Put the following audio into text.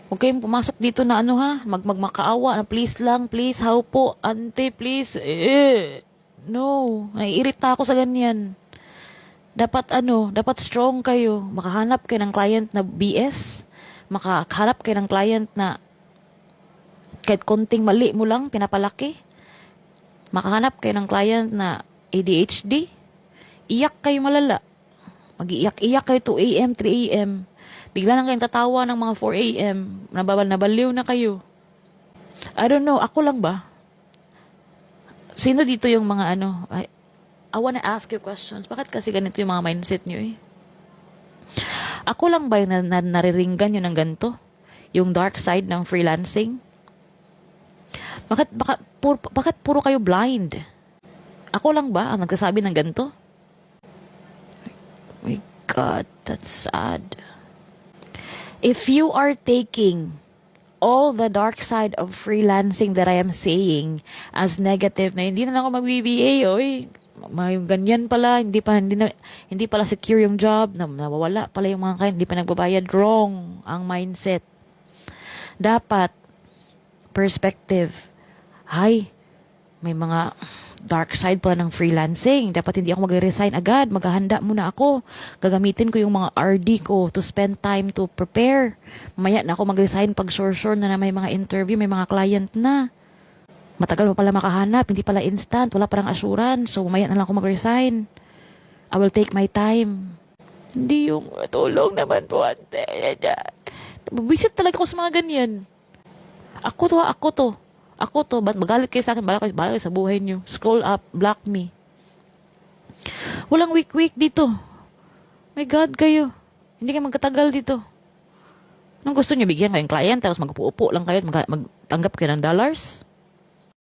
Huwag kayong pumasok dito na ano ha, magmakaawa na please lang, please, how po, ante, please. No, naiirita ako sa ganyan. Dapat ano, dapat strong kayo. Makahanap kayo ng client na BS. Makahanap kayo ng client na kahit konting mali mo lang, pinapalaki. Makahanap kayo ng client na ADHD. Iyak kayo malala. Mag-iyak-iyak kayo 2 a.m., 3 a.m. Bigla lang kayong tatawa ng mga 4 a.m. Nabaliw na kayo. I don't know, ako lang ba? Sino dito yung mga ano? I wanna ask you questions. Bakit kasi ganito yung mga mindset nyo eh? Ako lang ba yung nariringgan nyo ng ganito? Yung dark side ng freelancing? Bakit puro kayo blind? Ako lang ba ang nagsasabi ng ganito? Oh my God, that's sad. If you are taking all the dark side of freelancing that I am saying as negative na hindi na ako mag-BBA, oy, may ganyan pala, hindi pala secure yung job, nawawala pala yung mga hindi pa nagbabayad, wrong ang mindset. Dapat perspective. Hay, may mga dark side pa ng freelancing. Dapat hindi ako mag-resign agad. Maghahanda muna ako. Gagamitin ko yung mga RD ko to spend time to prepare. Mamaya na ako mag-resign pag sure na may mga interview, may mga client na. Matagal pa pala makahanap. Hindi pala instant. Wala parang assurance. So, mamaya na lang ako mag-resign. I will take my time. Hindi yung tulong naman po, ate. Bisit talaga ako sa mga ganyan. Ako to, ba't magalit kayo sa akin? Bala kayo sa buhay nyo. Scroll up, block me. Walang week dito. My God kayo. Hindi kayo magkatagal dito. Anong gusto nyo? Bigyan kayong client, tapos mag-upo lang kayo at magtanggap kayo ng dollars?